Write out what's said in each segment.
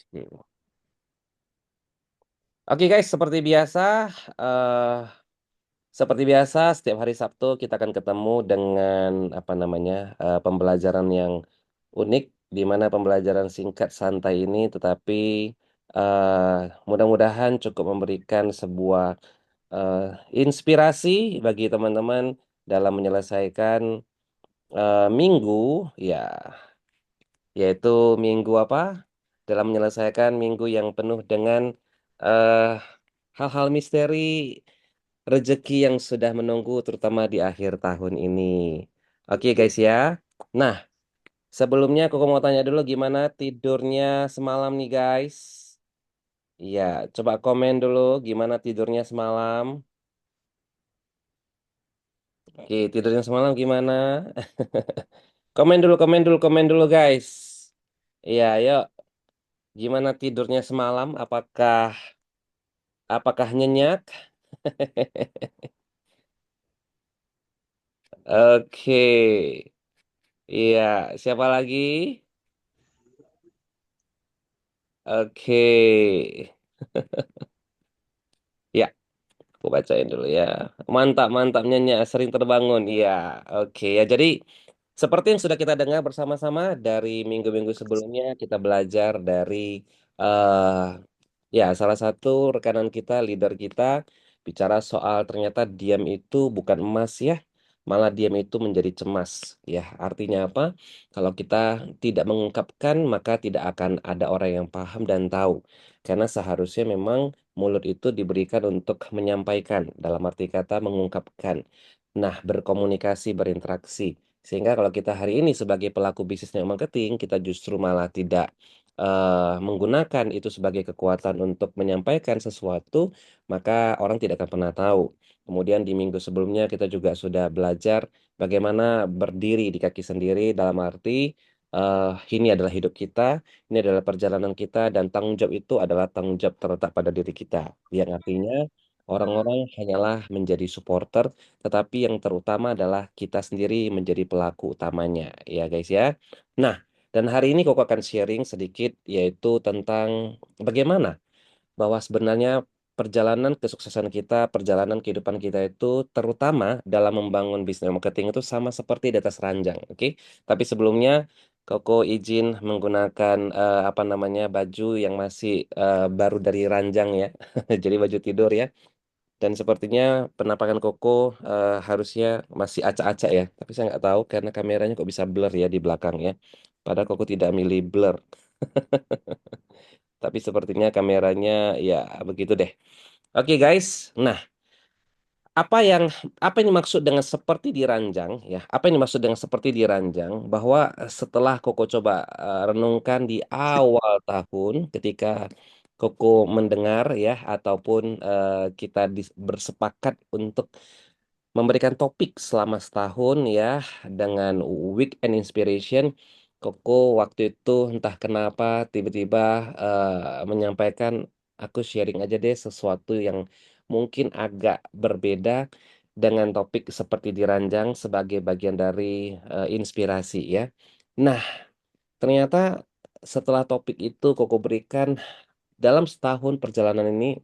Hmm. Oke guys, eh seperti biasa setiap hari Sabtu kita akan ketemu dengan apa namanya pembelajaran yang unik, di mana pembelajaran singkat santai ini, tetapi mudah-mudahan cukup memberikan sebuah eh, inspirasi bagi teman-teman dalam menyelesaikan minggu, ya, yaitu minggu apa? Dalam menyelesaikan minggu yang penuh dengan eh, hal-hal misteri rezeki yang sudah menunggu, terutama di akhir tahun ini. Oke guys ya. Nah, sebelumnya aku mau tanya dulu gimana tidurnya semalam nih guys. Iya, coba komen dulu gimana tidurnya semalam. Oke, tidurnya semalam gimana? Komen dulu guys. Iya, yuk. Gimana tidurnya semalam? Apakah nyenyak? Oke. Iya, siapa lagi? Oke. Ya, aku bacain dulu ya. Mantap, mantap nyanyi, sering terbangun. Iya, oke ya. Jadi seperti yang sudah kita dengar bersama-sama dari minggu-minggu sebelumnya, kita belajar dari eh ya salah satu rekanan kita, leader kita, bicara soal ternyata diam itu bukan emas ya, malah diam itu menjadi cemas. Ya, artinya apa? Kalau kita tidak mengungkapkan, maka tidak akan ada orang yang paham dan tahu. Karena seharusnya memang mulut itu diberikan untuk menyampaikan, dalam arti kata mengungkapkan. Nah, berkomunikasi, berinteraksi. Sehingga kalau kita hari ini sebagai pelaku bisnis network marketing, kita justru malah tidak menggunakan itu sebagai kekuatan untuk menyampaikan sesuatu, maka orang tidak akan pernah tahu. Kemudian di minggu sebelumnya kita juga sudah belajar bagaimana berdiri di kaki sendiri, dalam arti ini adalah hidup kita, ini adalah perjalanan kita, dan tanggung jawab itu adalah tanggung jawab terletak pada diri kita. Yang artinya orang-orang hanyalah menjadi supporter, tetapi yang terutama adalah kita sendiri menjadi pelaku utamanya, ya guys ya. Nah, dan hari ini Koko akan sharing sedikit yaitu tentang bagaimana bahwa sebenarnya perjalanan kesuksesan kita, perjalanan kehidupan kita itu terutama dalam membangun bisnis marketing itu sama seperti di atas ranjang, oke? Tapi sebelumnya Koko izin menggunakan apa namanya baju yang masih baru dari ranjang ya, jadi baju tidur ya. Dan sepertinya penampakan Koko harusnya masih acak-acak ya, tapi saya nggak tahu karena kameranya kok bisa blur ya di belakang ya. Padahal Koko tidak milih blur, tapi sepertinya kameranya ya begitu deh. Oke guys, nah apa yang dimaksud dengan seperti diranjang ya? Apa yang dimaksud dengan seperti diranjang? Bahwa setelah Koko coba renungkan di awal tahun, ketika Koko mendengar ya, ataupun kita bersepakat untuk memberikan topik selama setahun ya dengan Weekend Inspiration. Koko waktu itu entah kenapa tiba-tiba menyampaikan aku sharing aja deh sesuatu yang mungkin agak berbeda dengan topik seperti diranjang sebagai bagian dari inspirasi ya. Nah, ternyata setelah topik itu Koko berikan dalam setahun perjalanan ini,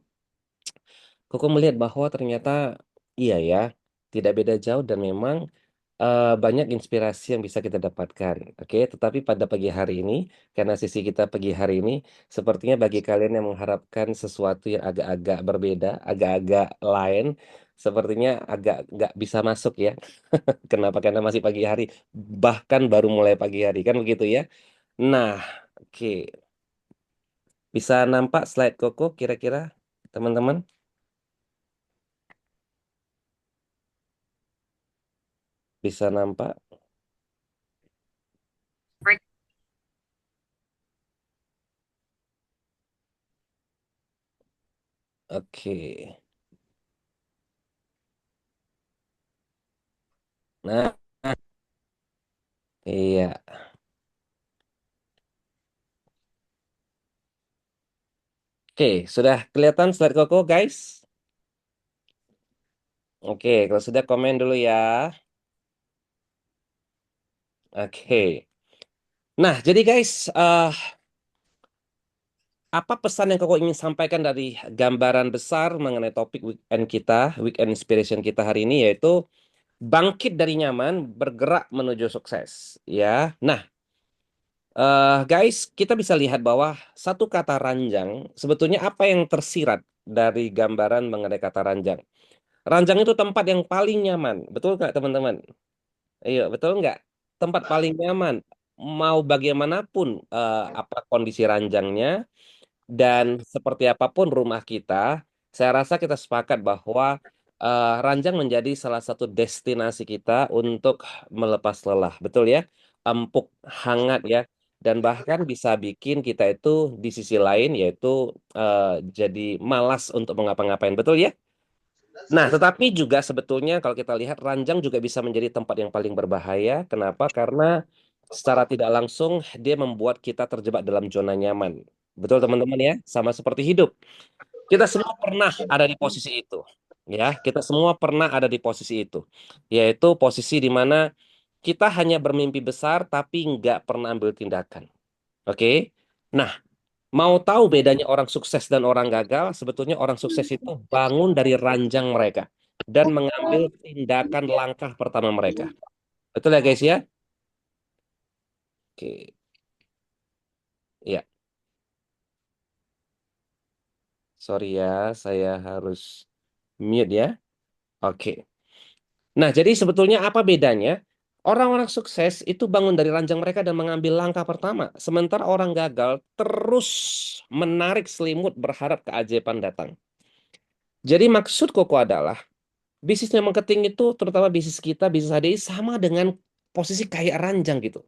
Koko melihat bahwa ternyata iya ya, tidak beda jauh dan memang banyak inspirasi yang bisa kita dapatkan. Oke, tetapi pada pagi hari ini, karena sisi kita pagi hari ini, sepertinya bagi kalian yang mengharapkan sesuatu yang agak-agak berbeda, agak-agak lain, sepertinya agak nggak bisa masuk ya. Kenapa? Karena masih pagi hari, bahkan baru mulai pagi hari, kan begitu ya. Nah, oke, bisa nampak slide Koko kira-kira, teman-teman? Bisa nampak? Oke. Nah, iya. Oke, sudah kelihatan slide Koko, guys? Oke, kalau sudah komen dulu ya. Oke. Nah, jadi guys, Apa pesan yang kau ingin sampaikan dari gambaran besar mengenai topik weekend kita, weekend inspiration kita hari ini, yaitu bangkit dari nyaman, bergerak menuju sukses. Ya, nah, guys, kita bisa lihat bahwa satu kata ranjang, sebetulnya apa yang tersirat dari gambaran mengenai kata ranjang? Ranjang itu tempat yang paling nyaman, betul nggak teman-teman? Iya, betul nggak? Tempat paling nyaman. Mau bagaimanapun apa kondisi ranjangnya dan seperti apapun rumah kita, saya rasa kita sepakat bahwa ranjang menjadi salah satu destinasi kita untuk melepas lelah, betul ya? Empuk, hangat ya, dan bahkan bisa bikin kita itu di sisi lain yaitu eh, jadi malas untuk mengapa-ngapain, betul ya? Nah, tetapi juga sebetulnya kalau kita lihat ranjang juga bisa menjadi tempat yang paling berbahaya. Kenapa? Karena secara tidak langsung dia membuat kita terjebak dalam zona nyaman. Betul teman-teman ya? Sama seperti hidup. Kita semua pernah ada di posisi itu. Ya, kita semua pernah ada di posisi itu. Yaitu posisi di mana kita hanya bermimpi besar tapi nggak pernah ambil tindakan. Oke? Nah, mau tahu bedanya orang sukses dan orang gagal? Sebetulnya orang sukses itu bangun dari ranjang mereka dan mengambil tindakan langkah pertama mereka. Betul ya guys ya? Oke, ya. Sorry ya, saya harus mute ya. Oke. Nah, jadi sebetulnya apa bedanya? Orang-orang sukses itu bangun dari ranjang mereka dan mengambil langkah pertama. Sementara orang gagal terus menarik selimut berharap keajaiban datang. Jadi maksud Koko adalah bisnis marketing itu, terutama bisnis kita, bisnis HDI, sama dengan posisi kayak ranjang gitu.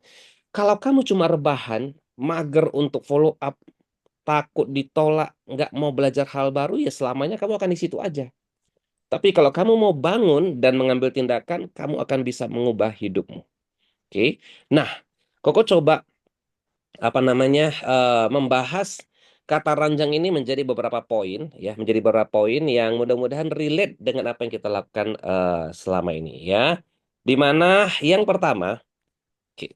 Kalau kamu cuma rebahan, mager untuk follow up, takut ditolak, nggak mau belajar hal baru, ya selamanya kamu akan di situ aja. Tapi kalau kamu mau bangun dan mengambil tindakan, kamu akan bisa mengubah hidupmu. Oke. Nah, Koko coba apa namanya membahas kata ranjang ini menjadi beberapa poin ya, menjadi beberapa poin yang mudah-mudahan relate dengan apa yang kita lakukan selama ini ya. Di mana yang pertama, oke,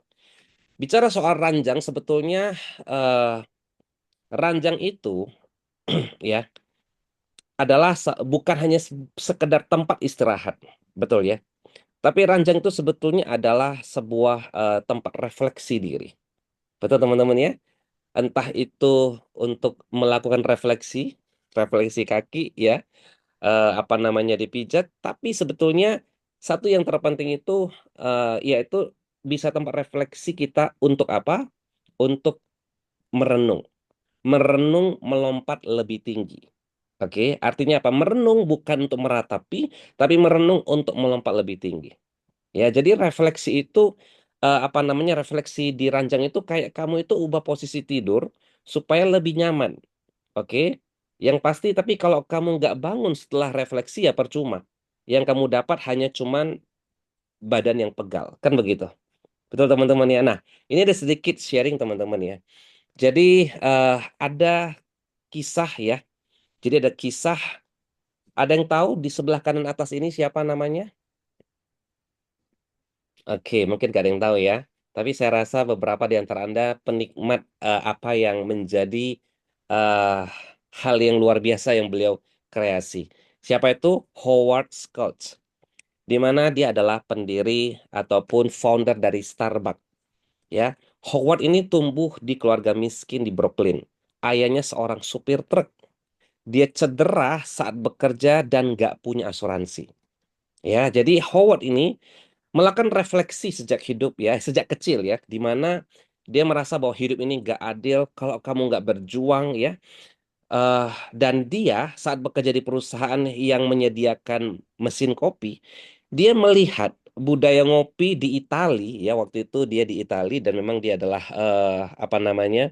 bicara soal ranjang sebetulnya eh, ranjang itu ya adalah bukan hanya sekedar tempat istirahat, betul ya. Tapi ranjang itu sebetulnya adalah sebuah tempat refleksi diri. Betul teman-teman ya? Entah itu untuk melakukan refleksi, refleksi kaki ya, apa namanya dipijat, tapi sebetulnya satu yang terpenting itu yaitu bisa tempat refleksi kita untuk apa? Untuk merenung. Merenung melompat lebih tinggi. Oke, artinya apa? Merenung bukan untuk meratapi, tapi merenung untuk melompat lebih tinggi. Ya, jadi refleksi itu apa namanya refleksi di ranjang itu kayak kamu itu ubah posisi tidur supaya lebih nyaman. Oke, yang pasti tapi kalau kamu nggak bangun setelah refleksi ya percuma. Yang kamu dapat hanya cuman badan yang pegal, kan begitu. Betul teman-teman ya. Nah, ini ada sedikit sharing teman-teman ya. Jadi eh, ada kisah ya. Jadi ada kisah. Ada yang tahu di sebelah kanan atas ini siapa namanya? Oke, mungkin gak ada yang tahu ya. Tapi saya rasa beberapa di antara Anda penikmat apa yang menjadi eh, hal yang luar biasa yang beliau kreasi. Siapa itu? Howard Schultz. Di mana dia adalah pendiri ataupun founder dari Starbucks. Ya, Howard ini tumbuh di keluarga miskin di Brooklyn. Ayahnya seorang supir truk. Dia cedera saat bekerja dan nggak punya asuransi. Ya, jadi Howard ini melakukan refleksi sejak hidup ya, sejak kecil ya, di mana dia merasa bahwa hidup ini nggak adil kalau kamu nggak berjuang ya. Eh, dan dia saat bekerja di perusahaan yang menyediakan mesin kopi, dia melihat budaya ngopi di Italia ya waktu itu dia di Italia dan memang dia adalah apa namanya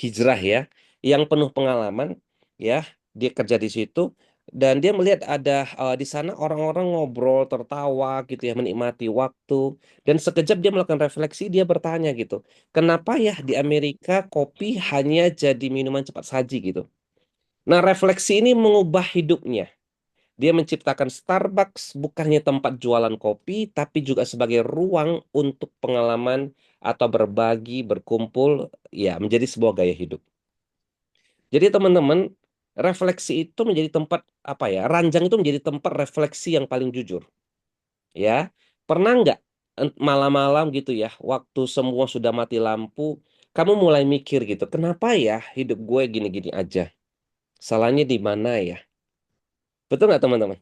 hijrah ya, yang penuh pengalaman ya. Dia kerja di situ dan dia melihat ada di sana orang-orang ngobrol, tertawa gitu ya, menikmati waktu. Dan sekejap dia melakukan refleksi, dia bertanya gitu, kenapa ya di Amerika kopi hanya jadi minuman cepat saji gitu. Nah, refleksi ini mengubah hidupnya. Dia menciptakan Starbucks bukan hanya tempat jualan kopi, tapi juga sebagai ruang untuk pengalaman atau berbagi, berkumpul, ya menjadi sebuah gaya hidup. Jadi teman-teman, refleksi itu menjadi tempat apa ya? Ranjang itu menjadi tempat refleksi yang paling jujur, ya. Pernah nggak malam-malam gitu ya, waktu semua sudah mati lampu, kamu mulai mikir gitu, kenapa ya hidup gue gini-gini aja? Salahnya di mana ya? Betul nggak teman-teman?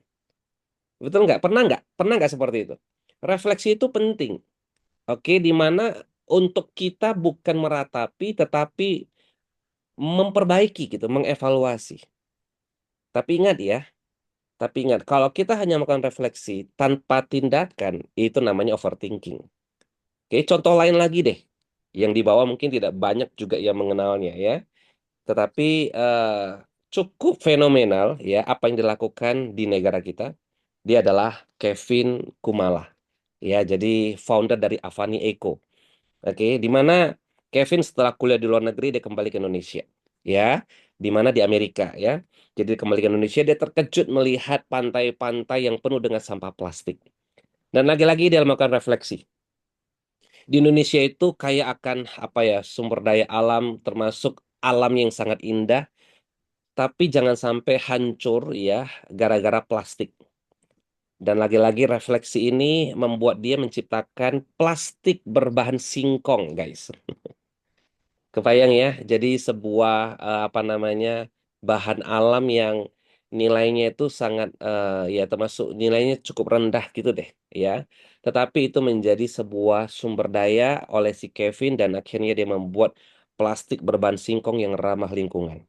Betul nggak? Pernah nggak? Pernah nggak seperti itu? Refleksi itu penting. Oke, di mana untuk kita bukan meratapi, tetapi memperbaiki gitu, mengevaluasi. Tapi ingat, kalau kita hanya melakukan refleksi tanpa tindakan, itu namanya overthinking. Oke, contoh lain lagi deh, yang di bawah mungkin tidak banyak juga yang mengenalnya ya. Tetapi cukup fenomenal ya apa yang dilakukan di negara kita. Dia adalah Kevin Kumala. Ya, jadi founder dari Avani Eco. Oke, di mana Kevin setelah kuliah di luar negeri dia kembali ke Indonesia. Ya, di mana di Amerika ya. Jadi kembali ke Indonesia dia terkejut melihat pantai-pantai yang penuh dengan sampah plastik. Dan lagi-lagi dia melakukan refleksi. Di Indonesia itu kaya akan apa ya, sumber daya alam termasuk alam yang sangat indah, tapi jangan sampai hancur ya gara-gara plastik. Dan lagi-lagi refleksi ini membuat dia menciptakan plastik berbahan singkong, guys. Kebayang ya, jadi sebuah apa namanya bahan alam yang nilainya itu sangat ya termasuk nilainya cukup rendah gitu deh ya. Tetapi itu menjadi sebuah sumber daya oleh si Kevin dan akhirnya dia membuat plastik berbahan singkong yang ramah lingkungan.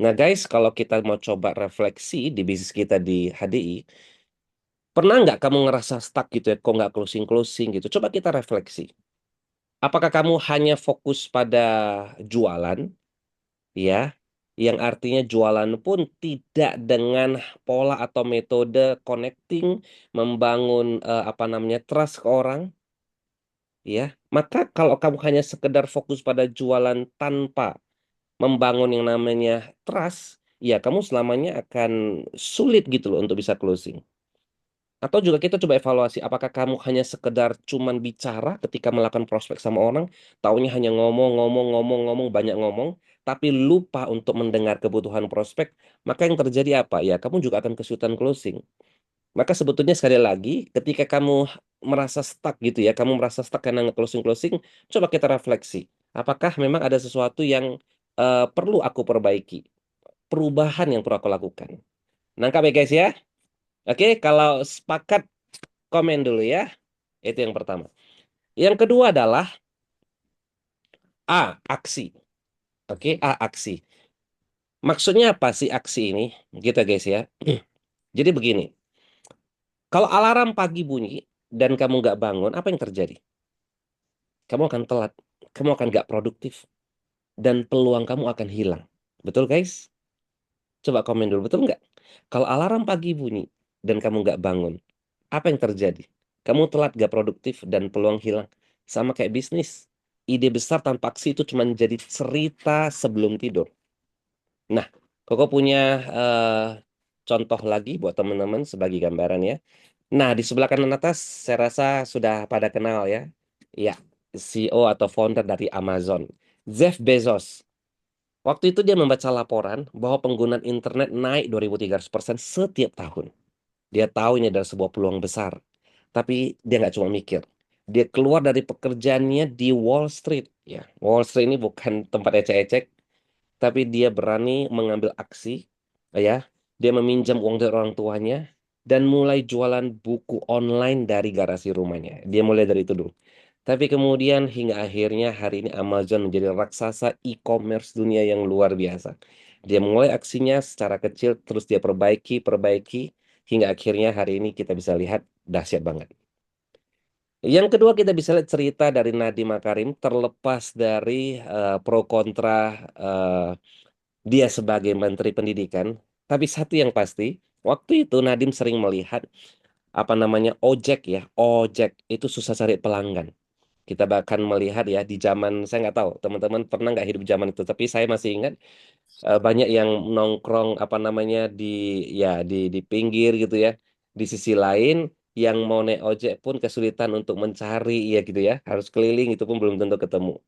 Nah guys, kalau kita mau coba refleksi di bisnis kita di HDI, pernah nggak kamu ngerasa stuck gitu ya, kok nggak closing-closing gitu? Coba kita refleksi. Apakah kamu hanya fokus pada jualan? Ya, yang artinya jualan pun tidak dengan pola atau metode connecting, membangun apa namanya trust ke orang, ya. Maka kalau kamu hanya sekedar fokus pada jualan tanpa membangun yang namanya trust, ya kamu selamanya akan sulit gitu loh untuk bisa closing. Atau juga kita coba evaluasi, apakah kamu hanya sekedar cuman bicara ketika melakukan prospek sama orang, taunya hanya ngomong, ngomong, ngomong, ngomong, banyak ngomong, tapi lupa untuk mendengar kebutuhan prospek, maka yang terjadi apa? Ya, kamu juga akan kesulitan closing. Maka sebetulnya sekali lagi, ketika kamu merasa stuck gitu ya, kamu merasa stuck karena nge-closing-closing, coba kita refleksi. Apakah memang ada sesuatu yang perlu aku perbaiki? Perubahan yang perlu aku lakukan. Nangkap ya guys ya? Oke, kalau sepakat komen dulu ya. Itu yang pertama. Yang kedua adalah A, aksi. Oke, A, aksi. Maksudnya apa sih aksi ini? Gitu guys ya. Jadi begini, kalau alarm pagi bunyi dan kamu nggak bangun, apa yang terjadi? Kamu akan telat, kamu akan nggak produktif, dan peluang kamu akan hilang. Betul guys? Coba komen dulu, betul nggak? Kalau alarm pagi bunyi dan kamu nggak bangun, apa yang terjadi? Kamu telat, nggak produktif, dan peluang hilang. Sama kayak bisnis. Ide besar tanpa aksi itu cuma jadi cerita sebelum tidur. Nah, Koko punya eh, contoh lagi buat teman-teman sebagai gambaran ya. Nah, di sebelah kanan atas saya rasa sudah pada kenal ya. Ya, CEO atau founder dari Amazon, Jeff Bezos. Waktu itu dia membaca laporan bahwa penggunaan internet naik 2300% setiap tahun. Dia tahu ini adalah sebuah peluang besar. Tapi dia nggak cuma mikir. Dia keluar dari pekerjaannya di Wall Street. Ya, Wall Street ini bukan tempat ecek-ecek, tapi dia berani mengambil aksi, ya. Dia meminjam uang dari orang tuanya dan mulai jualan buku online dari garasi rumahnya. Dia mulai dari itu dulu. Tapi kemudian hingga akhirnya hari ini Amazon menjadi raksasa e-commerce dunia yang luar biasa. Dia mulai aksinya secara kecil, terus dia perbaiki, perbaiki, hingga akhirnya hari ini kita bisa lihat dahsyat banget. Yang kedua kita bisa lihat cerita dari Nadiem Makarim terlepas dari pro kontra eh, dia sebagai Menteri Pendidikan. Tapi satu yang pasti, waktu itu Nadiem sering melihat apa namanya ojek ya, ojek itu susah cari pelanggan. Kita bahkan melihat ya di zaman saya nggak tahu teman-teman pernah nggak hidup zaman itu, tapi saya masih ingat banyak yang nongkrong apa namanya di pinggir gitu ya. Di sisi lain yang mau naik ojek pun kesulitan untuk mencari ya gitu ya, harus keliling itu pun belum tentu ketemu.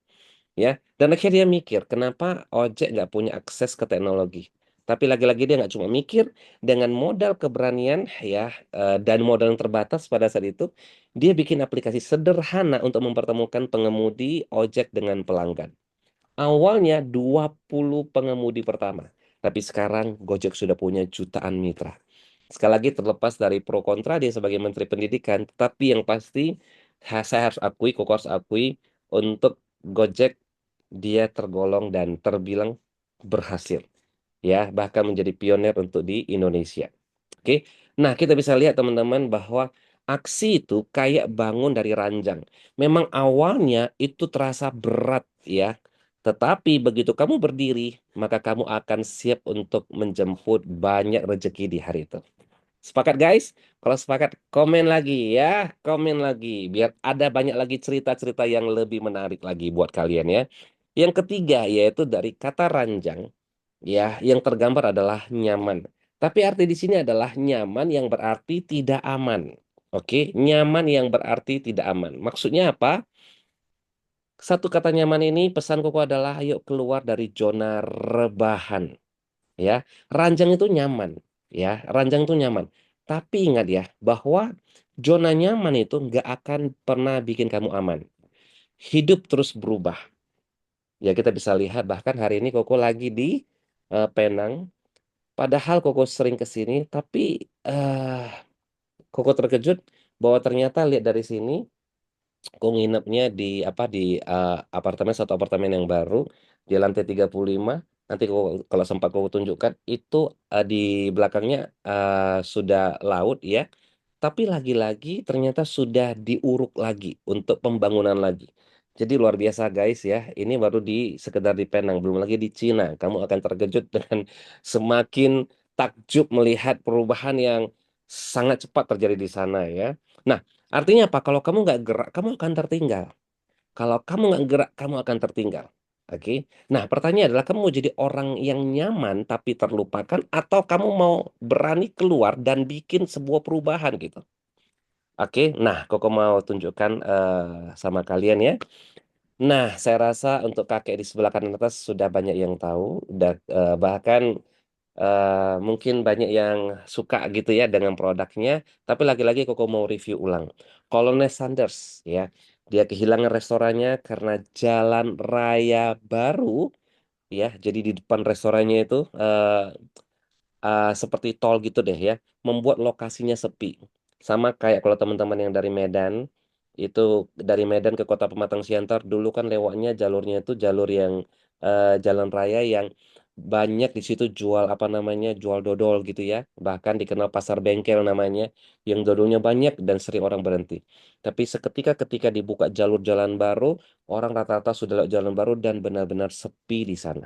ya. Dan akhirnya dia mikir, kenapa ojek nggak punya akses ke teknologi? Tapi lagi-lagi dia nggak cuma mikir, dengan modal keberanian ya dan modal yang terbatas pada saat itu, dia bikin aplikasi sederhana untuk mempertemukan pengemudi ojek dengan pelanggan. Awalnya 20 pengemudi pertama, tapi sekarang Gojek sudah punya jutaan mitra. Sekali lagi terlepas dari pro kontra dia sebagai Menteri Pendidikan, tapi yang pasti saya harus akui, Koko harus akui untuk Gojek dia tergolong dan terbilang berhasil, ya bahkan menjadi pionir untuk di Indonesia. Oke, nah kita bisa lihat teman-teman bahwa aksi itu kayak bangun dari ranjang. Memang awalnya itu terasa berat ya, tetapi begitu kamu berdiri, maka kamu akan siap untuk menjemput banyak rezeki di hari itu. Sepakat guys? Kalau sepakat komen lagi ya, komen lagi biar ada banyak lagi cerita-cerita yang lebih menarik lagi buat kalian ya. Yang ketiga yaitu dari kata ranjang ya, yang tergambar adalah nyaman. Tapi arti di sini adalah nyaman yang berarti tidak aman. Oke, nyaman yang berarti tidak aman. Maksudnya apa? Satu kata nyaman ini pesan koko adalah ayo keluar dari zona rebahan ya. Ranjang itu nyaman ya, ranjang itu nyaman. Tapi ingat ya bahwa zona nyaman itu nggak akan pernah bikin kamu aman. Hidup terus berubah. Ya kita bisa lihat bahkan hari ini Koko lagi di Penang. Padahal Koko sering ke sini, tapi eh Koko terkejut bahwa ternyata lihat dari sini aku nginepnya di apa di apartemen satu apartemen yang baru di lantai 35. Nanti kalau sempat aku tunjukkan itu di belakangnya sudah laut ya. Tapi lagi-lagi ternyata sudah diuruk lagi untuk pembangunan lagi. Jadi luar biasa guys ya. Ini baru di sekedar di Penang, belum lagi di Cina. Kamu akan terkejut dengan semakin takjub melihat perubahan yang sangat cepat terjadi di sana ya. Nah, artinya apa? Kalau kamu nggak gerak, kamu akan tertinggal. Kalau kamu nggak gerak, kamu akan tertinggal. Oke. Nah, pertanyaan adalah kamu mau jadi orang yang nyaman tapi terlupakan atau kamu mau berani keluar dan bikin sebuah perubahan gitu. Oke. Nah, Koko mau tunjukkan sama kalian ya. Nah, saya rasa untuk kakek di sebelah kanan atas sudah banyak yang tahu dan bahkan mungkin banyak yang suka gitu ya dengan produknya, tapi lagi-lagi Koko mau review ulang. Colonel Sanders ya, dia kehilangan restorannya karena jalan raya baru ya. Jadi di depan restorannya itu seperti tol gitu deh ya, membuat lokasinya sepi. Sama kayak kalau teman-teman yang dari Medan, itu dari Medan ke Kota Pematang Siantar dulu kan lewatnya jalurnya itu jalur yang jalan raya yang banyak di situ jual apa namanya, jual dodol gitu ya. Bahkan dikenal pasar bengkel namanya, yang dodolnya banyak dan sering orang berhenti. Tapi seketika ketika dibuka jalur jalan baru, orang rata-rata sudah lewat jalan baru dan benar-benar sepi di sana.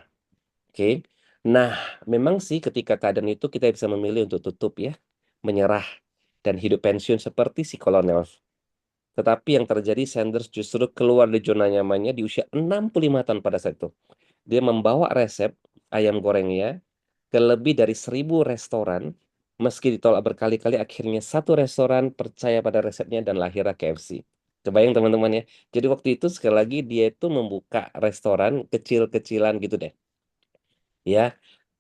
Oke. Nah, memang sih ketika keadaan itu kita bisa memilih untuk tutup ya, menyerah dan hidup pensiun seperti si kolonel. Tetapi yang terjadi Sanders justru keluar dari zona nyamannya di usia 65 tahun pada saat itu. Dia membawa resep ayam gorengnya ke lebih dari 1.000 restoran. Meski ditolak berkali-kali, akhirnya satu restoran percaya pada resepnya dan lahirnya KFC. Kebayang teman-teman ya. Jadi waktu itu sekali lagi dia itu membuka restoran kecil-kecilan gitu deh. Ya,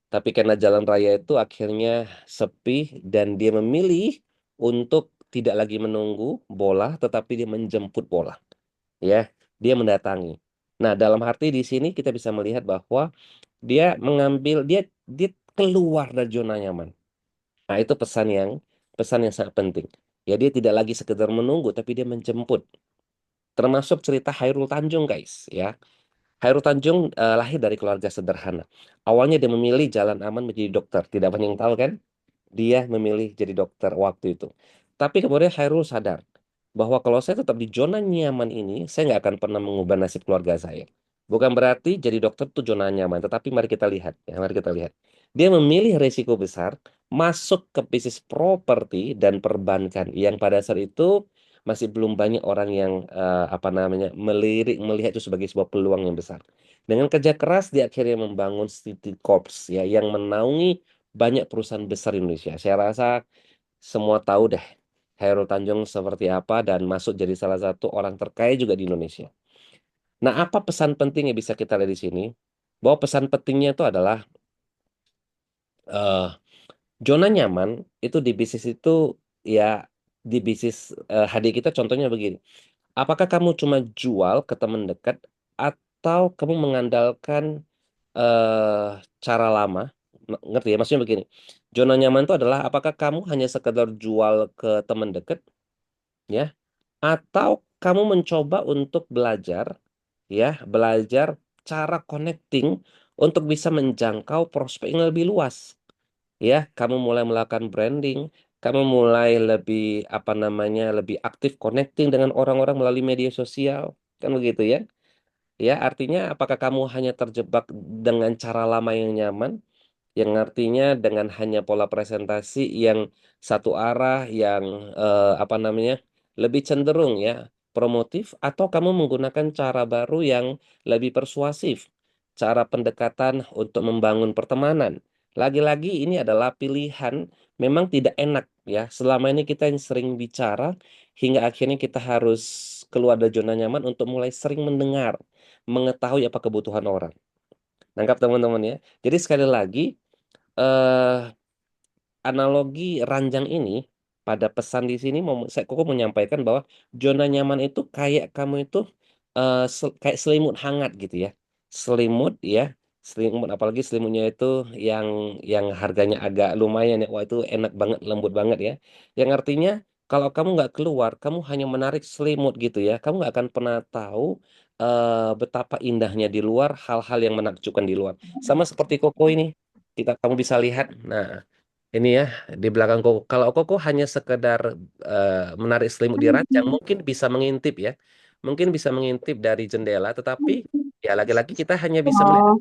tapi karena jalan raya itu akhirnya sepi dan dia memilih untuk tidak lagi menunggu bola, tetapi dia menjemput bola. Ya, dia mendatangi. Nah, dalam arti di sini kita bisa melihat bahwa dia mengambil dia keluar dari zona nyaman. Nah, itu pesan yang sangat penting. Ya, dia tidak lagi sekedar menunggu, tapi dia menjemput. Termasuk cerita Hairul Tanjung, guys. Ya, Hairul Tanjung lahir dari keluarga sederhana. Awalnya dia memilih jalan aman menjadi dokter. Tidak banyak yang tahu kan? Dia memilih jadi dokter waktu itu. Tapi kemudian Hairul sadar bahwa kalau saya tetap di zona nyaman ini, saya nggak akan pernah mengubah nasib keluarga saya. Bukan berarti jadi dokter itu zona nyaman, tetapi mari kita lihat, ya, mari kita lihat. Dia memilih resiko besar, masuk ke bisnis properti dan perbankan yang pada saat itu masih belum banyak orang yang apa namanya melihat itu sebagai sebuah peluang yang besar. Dengan kerja keras, dia akhirnya membangun City Corps ya yang menaungi banyak perusahaan besar di Indonesia. Saya rasa semua tahu deh Hairul Tanjung seperti apa dan masuk jadi salah satu orang terkaya juga di Indonesia. Nah, apa pesan penting yang bisa kita lihat di sini? Bahwa pesan pentingnya itu adalah eh, zona nyaman itu di bisnis itu ya di bisnis HD kita contohnya begini. Apakah kamu cuma jual ke teman dekat atau kamu mengandalkan cara lama? Ngerti ya? Maksudnya begini. Zona nyaman itu adalah apakah kamu hanya sekedar jual ke teman dekat ya atau kamu mencoba untuk belajar ya, belajar cara connecting untuk bisa menjangkau prospek yang lebih luas. Ya, kamu mulai melakukan branding, kamu mulai lebih apa namanya, lebih aktif connecting dengan orang-orang melalui media sosial, kan begitu ya? Ya, artinya apakah kamu hanya terjebak dengan cara lama yang nyaman, yang artinya dengan hanya pola presentasi yang satu arah, yang apa namanya, lebih cenderung ya promotif, atau kamu menggunakan cara baru yang lebih persuasif, cara pendekatan untuk membangun pertemanan. Lagi-lagi ini adalah pilihan, memang tidak enak ya. Selama ini kita yang sering bicara hingga akhirnya kita harus keluar dari zona nyaman untuk mulai sering mendengar, mengetahui apa kebutuhan orang. Nangkap teman-teman ya. Jadi sekali lagi eh analogi ranjang ini pada pesan di sini saya Koko menyampaikan bahwa zona nyaman itu kayak kamu itu kayak selimut hangat gitu ya. Selimut ya, selimut apalagi selimutnya itu yang yang harganya agak lumayan ya. Wah itu enak banget, lembut banget ya. Yang artinya kalau kamu nggak keluar, kamu hanya menarik selimut gitu ya. Kamu nggak akan pernah tahu betapa indahnya di luar, hal-hal yang menakjubkan di luar. Sama seperti Koko ini, kamu bisa lihat. Nah, ini ya di belakang Koko. Kalau Koko hanya sekedar menarik selimut di ranjang, mungkin bisa mengintip ya, mungkin bisa mengintip dari jendela. Tetapi ya lagi-lagi kita hanya bisa melihat, Oh,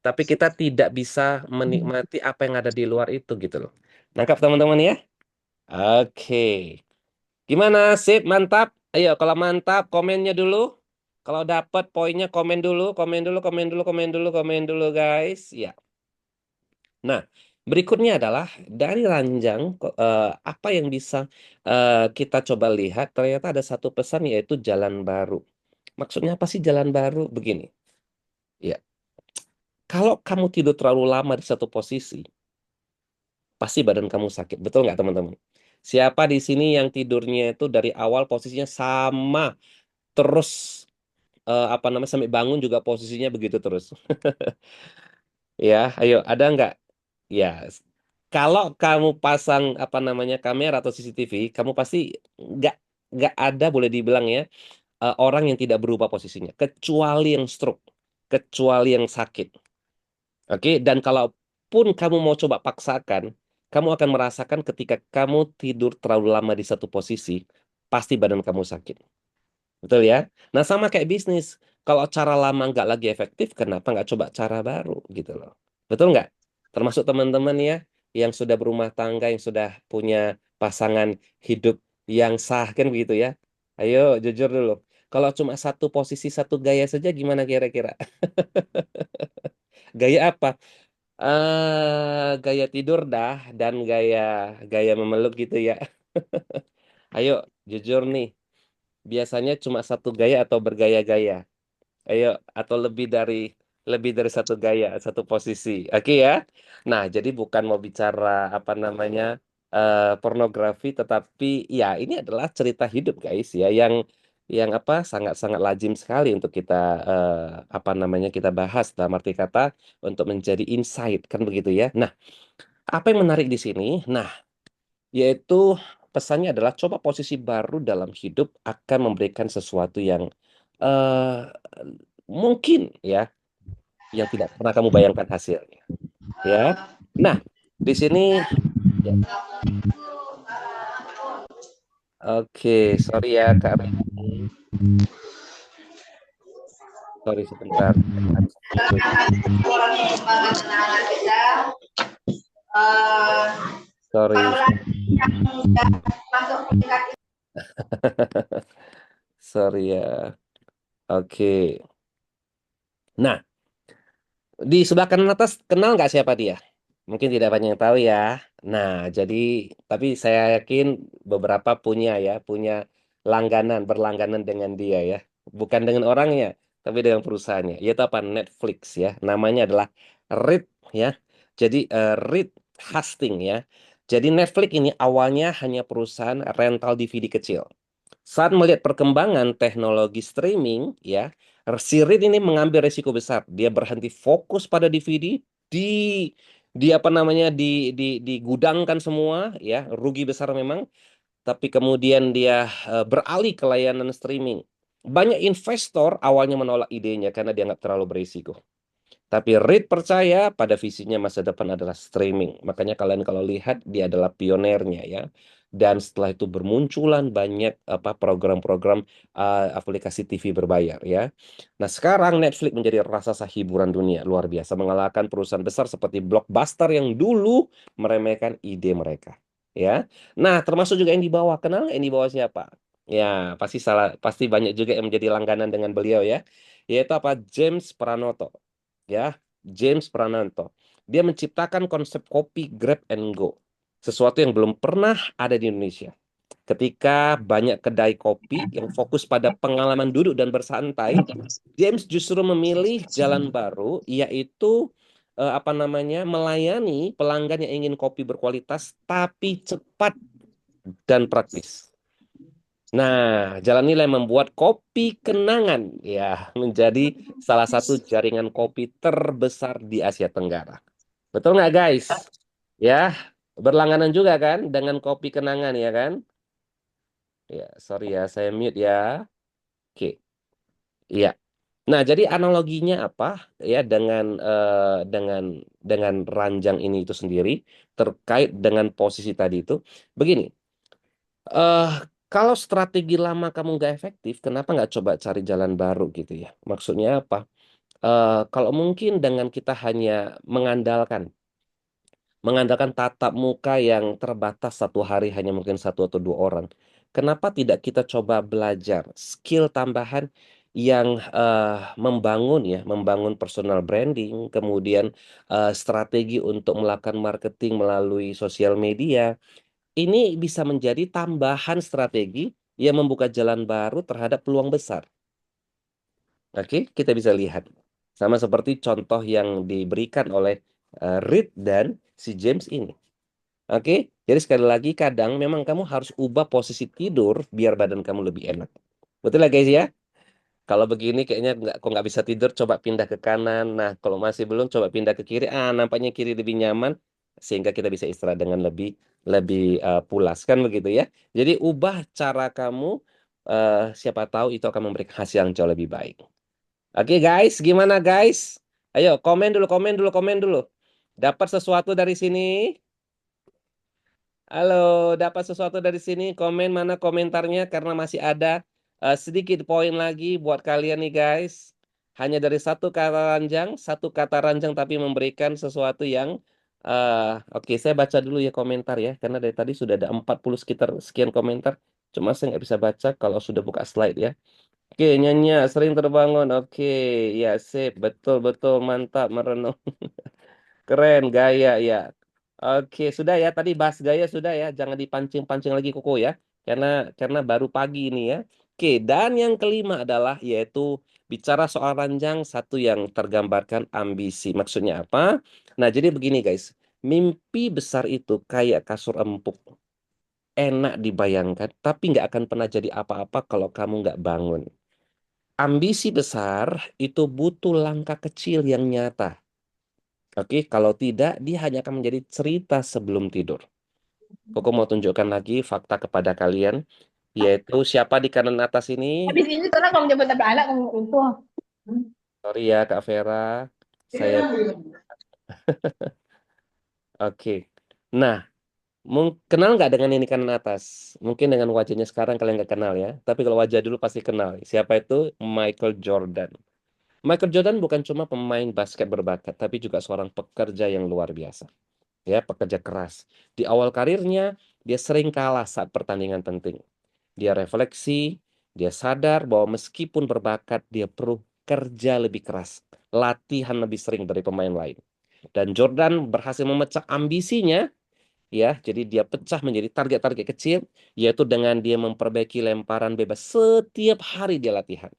tapi kita tidak bisa menikmati apa yang ada di luar itu gitu loh. Nangkap teman-teman ya? Oke. Gimana? Sip, mantap. Ayo, kalau mantap, komennya dulu. Kalau dapat poinnya komen dulu, komen dulu, komen dulu, komen dulu, komen dulu, guys. Ya. Nah, berikutnya adalah dari ranjang apa yang bisa kita coba lihat. Ternyata ada satu pesan yaitu jalan baru. Maksudnya apa sih jalan baru? Begini, ya. Kalau kamu tidur terlalu lama di satu posisi, pasti badan kamu sakit. Betul nggak, teman-teman? Siapa di sini yang tidurnya itu dari awal posisinya sama terus apa namanya sampai bangun juga posisinya begitu terus? Ya, ayo, ada nggak? Ya, kalau kamu pasang apa namanya kamera atau CCTV, kamu pasti nggak nggak ada boleh dibilang ya orang yang tidak berubah posisinya, kecuali yang stroke, kecuali yang sakit. Oke, dan kalaupun kamu mau coba paksakan, kamu akan merasakan ketika kamu tidur terlalu lama di satu posisi, pasti badan kamu sakit. Betul ya? Nah, sama kayak bisnis. Kalau cara lama nggak lagi efektif, kenapa nggak coba cara baru gitu loh. Betul nggak? Termasuk teman-teman ya, yang sudah berumah tangga, yang sudah punya pasangan hidup yang sah, kan begitu ya. Ayo, jujur dulu. Kalau cuma satu posisi, satu gaya saja, gimana kira-kira? Gaya apa? Gaya tidur dah, dan gaya gaya memeluk gitu ya. Ayo, jujur nih. Biasanya cuma satu gaya atau bergaya-gaya? Ayo, atau lebih dari satu gaya, satu posisi. Oke ya. Nah, jadi bukan mau bicara apa namanya pornografi, tetapi ya ini adalah cerita hidup guys ya, yang apa sangat-sangat lazim sekali untuk kita eh, apa namanya kita bahas dalam arti kata untuk menjadi insight kan begitu ya. Nah, apa yang menarik di sini? Nah, yaitu pesannya adalah coba posisi baru dalam hidup akan memberikan sesuatu yang eh mungkin ya yang tidak pernah kamu bayangkan hasilnya ya. Nah, di sini ya, oke, sorry ya Kak Reni. Sorry sebentar. Harus mute. Sorry. Sorry ya. Oke. Nah, di sebelah kanan atas kenal nggak siapa dia? Mungkin tidak banyak yang tahu ya. Nah, jadi tapi saya yakin beberapa punya ya, punya langganan, berlangganan dengan dia ya. bukan dengan orangnya, tapi dengan perusahaannya, yaitu apa? Netflix ya. Namanya adalah Reed ya. Jadi Reed Hastings ya. Jadi Netflix ini awalnya hanya perusahaan rental DVD kecil. Saat melihat perkembangan teknologi streaming, ya, si Reed ini mengambil resiko besar. Dia berhenti fokus pada DVD, di di apa namanya digudangkan semua, ya, rugi besar memang. Tapi kemudian dia beralih ke layanan streaming. Banyak investor awalnya menolak idenya karena dianggap terlalu berisiko. Tapi Reed percaya pada visinya masa depan adalah streaming. Makanya kalian kalau lihat dia adalah pionernya ya. Dan setelah itu bermunculan banyak apa program-program aplikasi TV berbayar ya. Nah, sekarang Netflix menjadi raksasa hiburan dunia luar biasa mengalahkan perusahaan besar seperti Blockbuster yang dulu meremehkan ide mereka ya. Nah, termasuk juga yang di bawah. Kenal nggak yang di bawah siapa? Ya, pasti salah, pasti banyak juga yang menjadi langganan dengan beliau ya. Yaitu apa? James Pranoto ya, James Prananto. Dia menciptakan konsep kopi grab and go, sesuatu yang belum pernah ada di Indonesia. Ketika banyak kedai kopi yang fokus pada pengalaman duduk dan bersantai, James justru memilih jalan baru, yaitu apa namanya, melayani pelanggan yang ingin kopi berkualitas tapi cepat dan praktis. Nah, jalan inilah yang membuat Kopi Kenangan ya menjadi salah satu jaringan kopi terbesar di Asia Tenggara. Betul nggak guys? Ya, berlangganan juga kan dengan Kopi Kenangan ya kan? Ya, sorry ya, saya mute ya. Oke, iya. Nah, jadi analoginya apa ya dengan ranjang ini itu sendiri terkait dengan posisi tadi itu? Begini, eh kalau strategi lama kamu nggak efektif, kenapa nggak coba cari jalan baru gitu ya? Maksudnya apa? Kalau mungkin dengan kita hanya mengandalkan mengandalkan tatap muka yang terbatas satu hari hanya mungkin satu atau dua orang, kenapa tidak kita coba belajar skill tambahan yang membangun ya, membangun personal branding, kemudian strategi untuk melakukan marketing melalui sosial media. Ini bisa menjadi tambahan strategi yang membuka jalan baru terhadap peluang besar. Oke, kita bisa lihat. Sama seperti contoh yang diberikan oleh Reed dan si James ini. Oke, jadi sekali lagi kadang memang kamu harus ubah posisi tidur biar badan kamu lebih enak. Betul lah guys ya? Kalau begini kayaknya kok nggak bisa tidur, coba pindah ke kanan. Nah, kalau masih belum, coba pindah ke kiri. Nampaknya kiri lebih nyaman, sehingga kita bisa istirahat dengan lebih lebih pulas kan begitu ya. Jadi ubah cara kamu, siapa tahu itu akan memberikan hasil yang jauh lebih baik. Oke guys, gimana guys? Ayo komen dulu, komen dulu, komen dulu. Dapat sesuatu dari sini? Halo, dapat sesuatu dari sini? Komen mana komentarnya karena masih ada sedikit poin lagi buat kalian nih guys. Hanya dari satu kata ranjang tapi memberikan sesuatu yang oke, saya baca dulu ya komentar ya karena dari tadi sudah ada 40 sekitar sekian komentar. Cuma saya nggak bisa baca kalau sudah buka slide ya. Oke, nyonya sering terbangun. Oke, ya sip, betul betul mantap merenung. Keren, gaya ya. Oke, sudah ya. Tadi bahas gaya sudah ya. Jangan dipancing-pancing lagi Koko ya. Karena baru pagi ini ya. Oke, dan yang kelima adalah yaitu bicara soal ranjang satu yang tergambarkan ambisi. Maksudnya apa? Nah, jadi begini guys. Mimpi besar itu kayak kasur empuk. Enak dibayangkan, tapi nggak akan pernah jadi apa-apa kalau kamu nggak bangun. Ambisi besar itu butuh langkah kecil yang nyata. Oke, kalau tidak, dia hanya akan menjadi cerita sebelum tidur. Koko mau tunjukkan lagi fakta kepada kalian, yaitu siapa di kanan atas ini? Habis ini orang kalau menjemput anak itu. Sorry ya, Kak Vera. Saya, oke. Nah, kenal nggak dengan ini kanan atas? Mungkin dengan wajahnya sekarang kalian nggak kenal ya. Tapi kalau wajah dulu pasti kenal. Siapa itu? Michael Jordan. Michael Jordan bukan cuma pemain basket berbakat, tapi juga seorang pekerja yang luar biasa. Ya, pekerja keras. Di awal karirnya, dia sering kalah saat pertandingan penting. Dia refleksi, dia sadar bahwa meskipun berbakat, dia perlu kerja lebih keras, latihan lebih sering dari pemain lain. Dan Jordan berhasil memecah ambisinya, ya, jadi dia pecah menjadi target-target kecil, yaitu dengan dia memperbaiki lemparan bebas setiap hari dia latihan.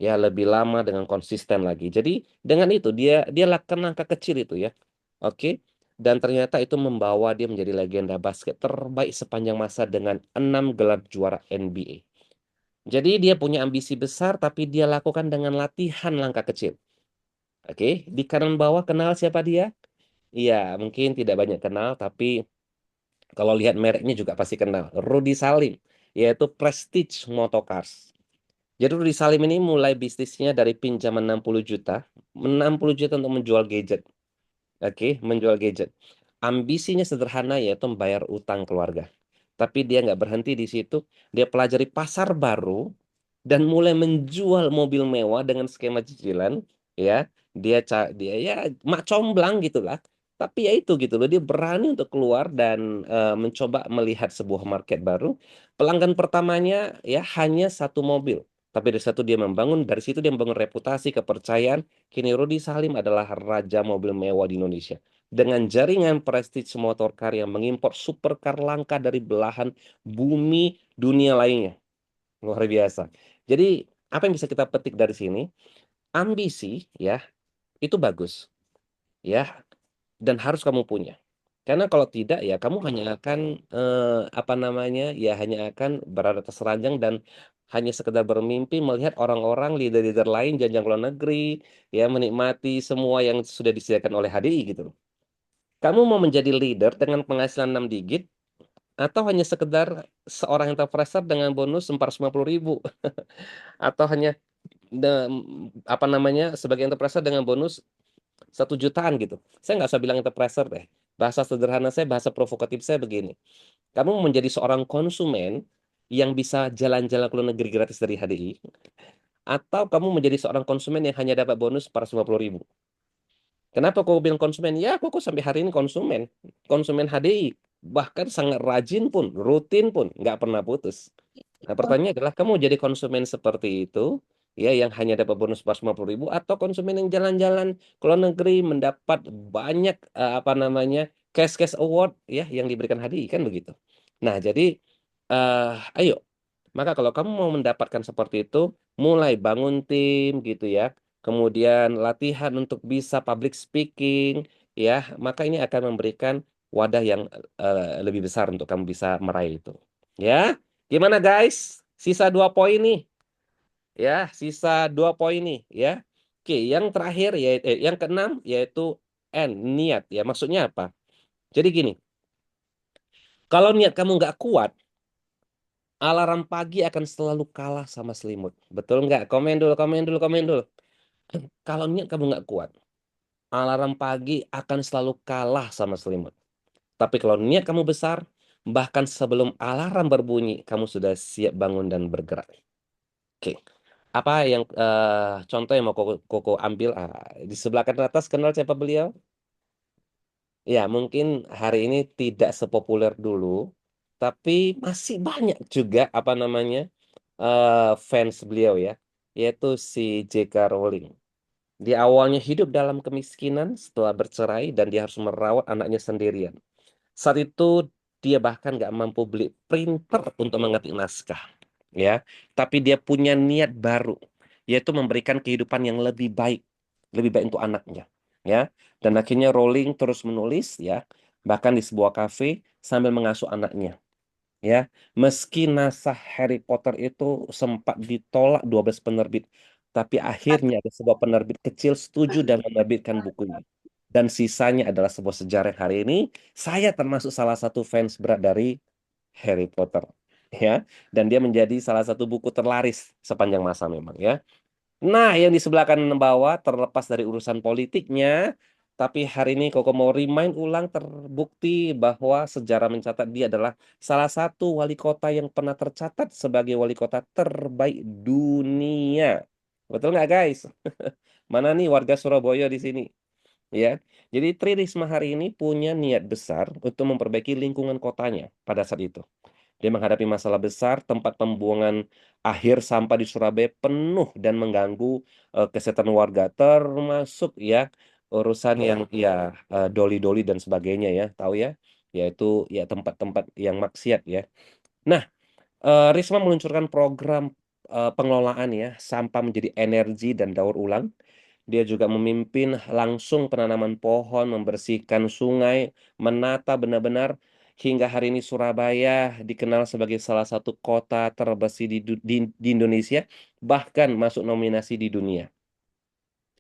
ya lebih lama dengan konsisten lagi. Jadi dengan itu dia lakukan langkah kecil itu ya. Oke. Dan ternyata itu membawa dia menjadi legenda basket terbaik sepanjang masa dengan 6 gelar juara NBA. Jadi dia punya ambisi besar tapi dia lakukan dengan latihan langkah kecil. Oke, di kanan bawah kenal siapa dia? Iya, mungkin tidak banyak kenal tapi kalau lihat mereknya juga pasti kenal. Rudy Salim, yaitu Prestige Motorcars. Jadi Rudy Salim ini mulai bisnisnya dari pinjaman 60 juta, 60 juta untuk menjual gadget. Oke, menjual gadget. Ambisinya sederhana yaitu membayar utang keluarga. Tapi dia nggak berhenti di situ. Dia pelajari pasar baru dan mulai menjual mobil mewah dengan skema cicilan. Ya, dia ya mak comblang gitulah. Tapi ya itu gitu loh, dia berani untuk keluar dan mencoba melihat sebuah market baru. Pelanggan pertamanya ya hanya satu mobil. Tapi dari situ dia membangun reputasi, kepercayaan. Kini Rudy Salim adalah raja mobil mewah di Indonesia. Dengan jaringan Prestige Motorcar yang mengimpor supercar langka dari belahan bumi dunia lainnya. Luar biasa. Jadi, apa yang bisa kita petik dari sini? Ambisi, ya, itu bagus, ya, dan harus kamu punya. Karena kalau tidak, ya, kamu hanya akan, apa namanya, ya, hanya akan berada atas ranjang dan hanya sekedar bermimpi melihat orang-orang leader-leader lain jenjang luar negeri, ya, menikmati semua yang sudah disediakan oleh HDI gitu loh. Kamu mau menjadi leader dengan penghasilan 6 digit, atau hanya sekedar seorang enterpriser dengan bonus 450 ribu, atau hanya apa namanya sebagai enterpriser dengan bonus 1 jutaan gitu. Saya nggak usah bilang enterpriser deh. Bahasa sederhana saya, bahasa provokatif saya begini. Kamu menjadi seorang konsumen yang bisa jalan-jalan ke luar negeri gratis dari HDI, atau kamu menjadi seorang konsumen yang hanya dapat bonus 450 ribu. Kenapa kau bilang konsumen? Ya, aku kok sampai hari ini konsumen. Konsumen HDI. Bahkan sangat rajin pun, rutin pun, nggak pernah putus. Nah, pertanyaannya adalah kamu jadi konsumen seperti itu, ya yang hanya dapat bonus 450 ribu, atau konsumen yang jalan-jalan ke luar negeri mendapat banyak apa namanya cash award ya yang diberikan HDI kan begitu. Nah, jadi eh ayo, maka kalau kamu mau mendapatkan seperti itu, mulai bangun tim gitu ya. Kemudian latihan untuk bisa public speaking ya, maka ini akan memberikan wadah yang lebih besar untuk kamu bisa meraih itu. Ya. Gimana guys? Sisa 2 poin nih, ya. Sisa 2 poin nih, ya. Oke, yang terakhir ya, yang keenam yaitu N, niat. Ya, maksudnya apa? Jadi gini, kalau niat kamu nggak kuat, alarm pagi akan selalu kalah sama selimut. Betul nggak? Komen dulu, komen dulu, komen dulu. Kalau niat kamu nggak kuat, alarm pagi akan selalu kalah sama selimut. Tapi kalau niat kamu besar, bahkan sebelum alarm berbunyi, kamu sudah siap bangun dan bergerak. Oke. Apa yang contoh yang mau Koko ambil di sebelah kanan atas kenal siapa beliau? Ya, mungkin hari ini tidak sepopuler dulu, tapi masih banyak juga apa namanya fans beliau ya, yaitu si J.K. Rowling. Di awalnya hidup dalam kemiskinan setelah bercerai dan dia harus merawat anaknya sendirian. Saat itu dia bahkan nggak mampu beli printer untuk mengetik naskah, ya. Tapi dia punya niat baru, yaitu memberikan kehidupan yang lebih baik untuk anaknya, ya. Dan akhirnya Rowling terus menulis, ya, bahkan di sebuah kafe sambil mengasuh anaknya, ya. Meski naskah Harry Potter itu sempat ditolak 12 penerbit, tapi akhirnya ada sebuah penerbit kecil setuju dan menerbitkan bukunya. Dan sisanya adalah sebuah sejarah yang hari ini saya termasuk salah satu fans berat dari Harry Potter, ya. Dan dia menjadi salah satu buku terlaris sepanjang masa memang, ya. Nah, yang di sebelah kanan bawah terlepas dari urusan politiknya, tapi hari ini Koko mau remind ulang, terbukti bahwa sejarah mencatat dia adalah salah satu wali kota yang pernah tercatat sebagai wali kota terbaik dunia. Betul nggak, guys? Mana nih warga Surabaya di sini? Ya, jadi Tri Risma hari ini punya niat besar untuk memperbaiki lingkungan kotanya pada saat itu. Dia menghadapi masalah besar, tempat pembuangan akhir sampah di Surabaya penuh dan mengganggu kesehatan warga, termasuk ya urusan yang ya doli-doli dan sebagainya ya, tahu ya, yaitu ya tempat-tempat yang maksiat ya. Nah, Risma meluncurkan program pengelolaan ya, sampah menjadi energi dan daur ulang. Dia juga memimpin langsung penanaman pohon, membersihkan sungai, menata benar-benar hingga hari ini Surabaya dikenal sebagai salah satu kota terbersih di Indonesia, bahkan masuk nominasi di dunia.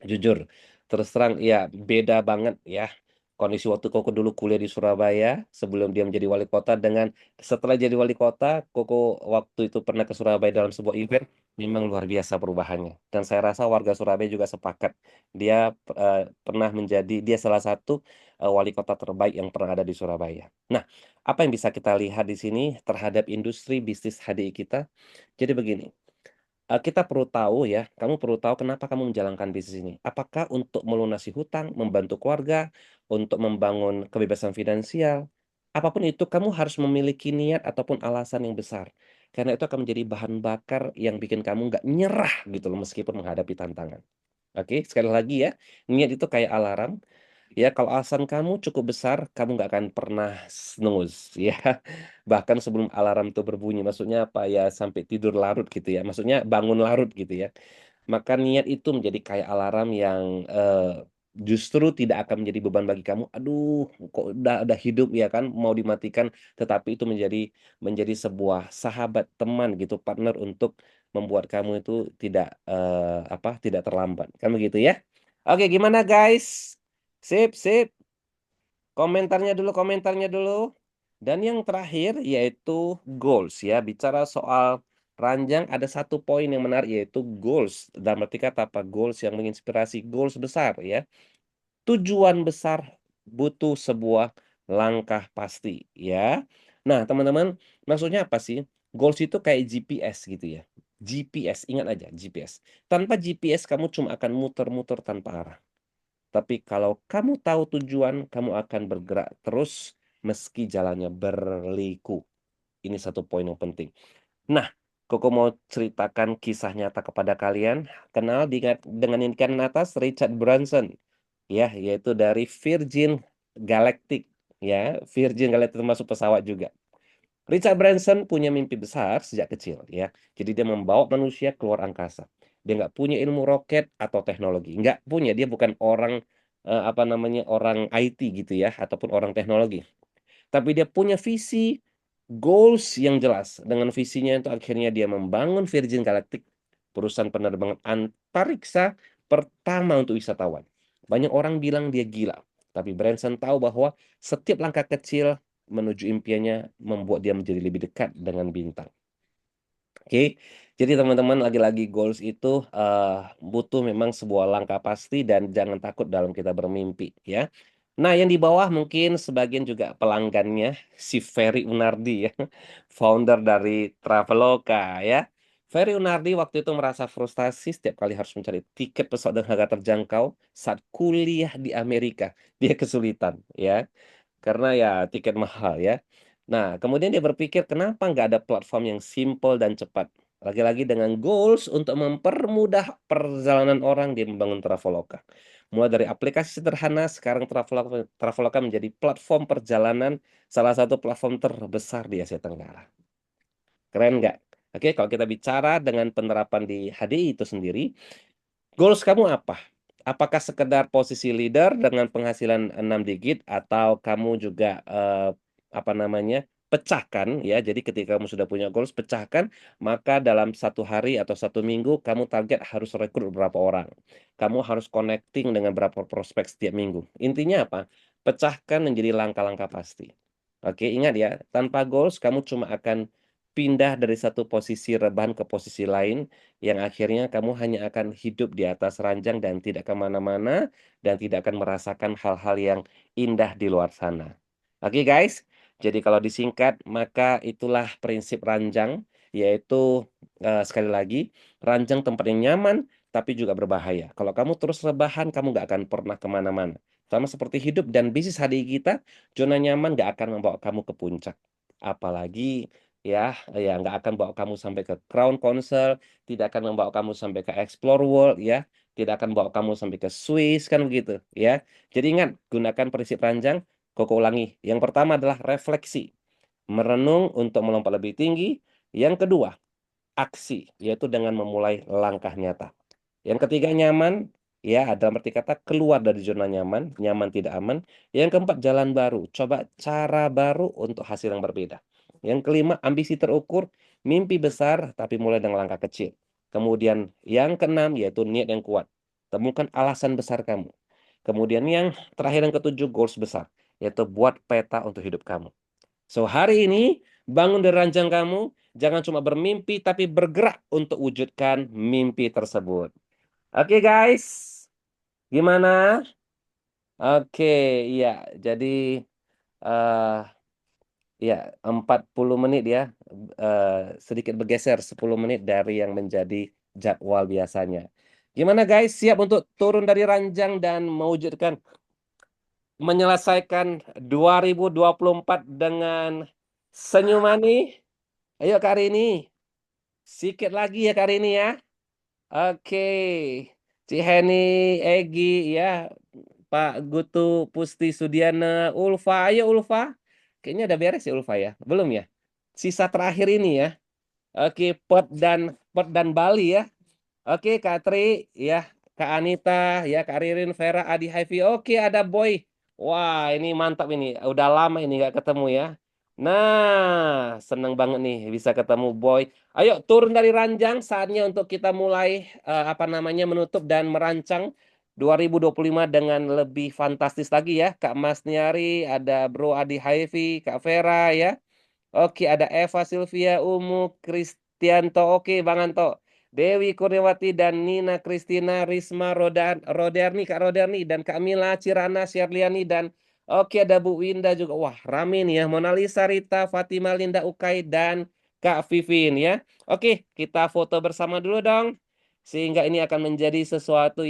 Jujur, terus terang ya beda banget ya kondisi waktu Koko dulu kuliah di Surabaya sebelum dia menjadi wali kota dengan setelah jadi wali kota, Koko waktu itu pernah ke Surabaya dalam sebuah event, memang luar biasa perubahannya. Dan saya rasa warga Surabaya juga sepakat. Dia pernah menjadi dia salah satu wali kota terbaik yang pernah ada di Surabaya. Nah, apa yang bisa kita lihat di sini terhadap industri bisnis HDI kita? Jadi begini. Kita perlu tahu ya, kamu perlu tahu kenapa kamu menjalankan bisnis ini. Apakah untuk melunasi hutang, membantu keluarga, untuk membangun kebebasan finansial, apapun itu kamu harus memiliki niat ataupun alasan yang besar. Karena itu akan menjadi bahan bakar yang bikin kamu nggak nyerah gitu loh meskipun menghadapi tantangan. Oke, sekali lagi ya, niat itu kayak alarm. Ya, kalau alasan kamu cukup besar, kamu nggak akan pernah snooze, ya. Bahkan sebelum alarm itu berbunyi, maksudnya apa ya, sampai tidur larut gitu ya. Maksudnya bangun larut gitu ya. Maka niat itu menjadi kayak alarm yang justru tidak akan menjadi beban bagi kamu. Aduh, kok udah hidup ya kan, mau dimatikan, tetapi itu menjadi menjadi sebuah sahabat, teman gitu, partner untuk membuat kamu itu tidak tidak terlambat. Kan begitu ya? Oke, gimana guys? Sip, sip. Komentarnya dulu, komentarnya dulu. Dan yang terakhir yaitu goals ya. Bicara soal ranjang ada satu poin yang menarik yaitu goals. Dalam arti kata apa? Goals yang menginspirasi, goals besar ya. Tujuan besar butuh sebuah langkah pasti ya. Nah, teman-teman, maksudnya apa sih? Goals itu kayak GPS gitu ya. GPS, ingat aja GPS. Tanpa GPS kamu cuma akan muter-muter tanpa arah. Tapi kalau kamu tahu tujuan, kamu akan bergerak terus meski jalannya berliku. Ini satu poin yang penting. Nah, Koko mau ceritakan kisah nyata kepada kalian. Kenal dengan ini kan atas Richard Branson, ya, yaitu dari Virgin Galactic, ya, Virgin Galactic termasuk pesawat juga. Richard Branson punya mimpi besar sejak kecil, ya. Jadi dia membawa manusia keluar angkasa. Dia nggak punya ilmu roket atau teknologi, nggak punya. Dia bukan orang apa namanya orang IT gitu ya, ataupun orang teknologi. Tapi dia punya visi, goals yang jelas. Dengan visinya itu akhirnya dia membangun Virgin Galactic, perusahaan penerbangan antariksa pertama untuk wisatawan. Banyak orang bilang dia gila, tapi Branson tahu bahwa setiap langkah kecil menuju impiannya membuat dia menjadi lebih dekat dengan bintang. Oke, jadi teman-teman lagi-lagi goals itu eh, butuh memang sebuah langkah pasti dan jangan takut dalam kita bermimpi ya. Nah, yang di bawah mungkin sebagian juga pelanggannya si Ferry Unardi ya, founder dari Traveloka ya. Ferry Unardi waktu itu merasa frustasi setiap kali harus mencari tiket pesawat dengan harga terjangkau saat kuliah di Amerika. Dia kesulitan ya karena ya tiket mahal ya. Nah, kemudian dia berpikir kenapa nggak ada platform yang simple dan cepat. Lagi-lagi dengan goals untuk mempermudah perjalanan orang dia membangun Traveloka. Mulai dari aplikasi sederhana, sekarang Traveloka menjadi platform perjalanan salah satu platform terbesar di Asia Tenggara. Keren nggak? Oke, kalau kita bicara dengan penerapan di HDI itu sendiri, goals kamu apa? Apakah sekedar posisi leader dengan penghasilan 6 digit atau kamu juga apa namanya pecahkan ya. Jadi ketika kamu sudah punya goals pecahkan, maka dalam satu hari atau satu minggu kamu target harus rekrut berapa orang. Kamu harus connecting dengan berapa prospek setiap minggu. Intinya apa? Pecahkan menjadi langkah-langkah pasti. Oke, ingat ya, tanpa goals kamu cuma akan pindah dari satu posisi rebahan ke posisi lain yang akhirnya kamu hanya akan hidup di atas ranjang dan tidak kemana-mana dan tidak akan merasakan hal-hal yang indah di luar sana. Oke guys, jadi kalau disingkat maka itulah prinsip ranjang, yaitu sekali lagi ranjang tempat yang nyaman tapi juga berbahaya. Kalau kamu terus rebahan, kamu nggak akan pernah kemana-mana. Sama seperti hidup dan bisnis HDI kita, zona nyaman nggak akan membawa kamu ke puncak. Apalagi ya nggak akan bawa kamu sampai ke Crown Council, tidak akan membawa kamu sampai ke Explore World ya, tidak akan bawa kamu sampai ke Swiss kan begitu ya. Jadi ingat gunakan prinsip ranjang. Koko ulangi. Yang pertama adalah refleksi, merenung untuk melompat lebih tinggi. Yang kedua, aksi, yaitu dengan memulai langkah nyata. Yang ketiga nyaman, ya dalam arti kata keluar dari zona nyaman, nyaman tidak aman. Yang keempat jalan baru, coba cara baru untuk hasil yang berbeda. Yang kelima ambisi terukur, mimpi besar tapi mulai dengan langkah kecil. Kemudian yang keenam yaitu niat yang kuat. Temukan alasan besar kamu. Kemudian yang terakhir yang ketujuh goals besar, yaitu buat peta untuk hidup kamu. So hari ini bangun dari ranjang kamu, jangan cuma bermimpi tapi bergerak untuk wujudkan mimpi tersebut. Oke guys, gimana? Oke, iya. Jadi eh ya 40 menit ya, eh, sedikit bergeser 10 menit dari yang menjadi jadwal biasanya. Gimana guys? Siap untuk turun dari ranjang dan mewujudkan menyelesaikan 2024 dengan senyuman nih? Ayo Kak Rini, sikit lagi ya Kak Rini ya. Oke, Ciheni, Egi, ya, Pak Gutu, Pusti, Sudiana, Ulfa. Ayo Ulfa. Kayaknya udah beres ya Ulfa ya? Belum ya? Sisa terakhir ini ya. Oke, Pot dan Bali ya. Oke, Kak Tri, ya, Kak Anita, ya, Kak Ririn, Vera, Adi, Hyvi. Oke, ada Boy. Wah, ini mantap ini. Udah lama ini nggak ketemu ya. Nah, seneng banget nih bisa ketemu Boy. Ayo turun dari ranjang, saatnya untuk kita mulai apa namanya menutup dan merancang 2025 dengan lebih fantastis lagi ya. Kak Mas Niari, ada Bro Adi Hyvi, Kak Vera ya. Oke, ada Eva Sylvia, Umu, Kristianto. Oke, Bang Anto. Dewi Kurniawati dan Nina Kristina, Risma, Roderni, Kak Roderni, dan Kak Mila, Cirana, Sherliani, dan oke ada Bu Winda juga. Wah, rame nih ya. Mona Lisa, Rita, Fatima, Linda, Ukay, dan Kak Vivin ya. Oke, kita foto bersama dulu dong. Sehingga ini akan menjadi sesuatu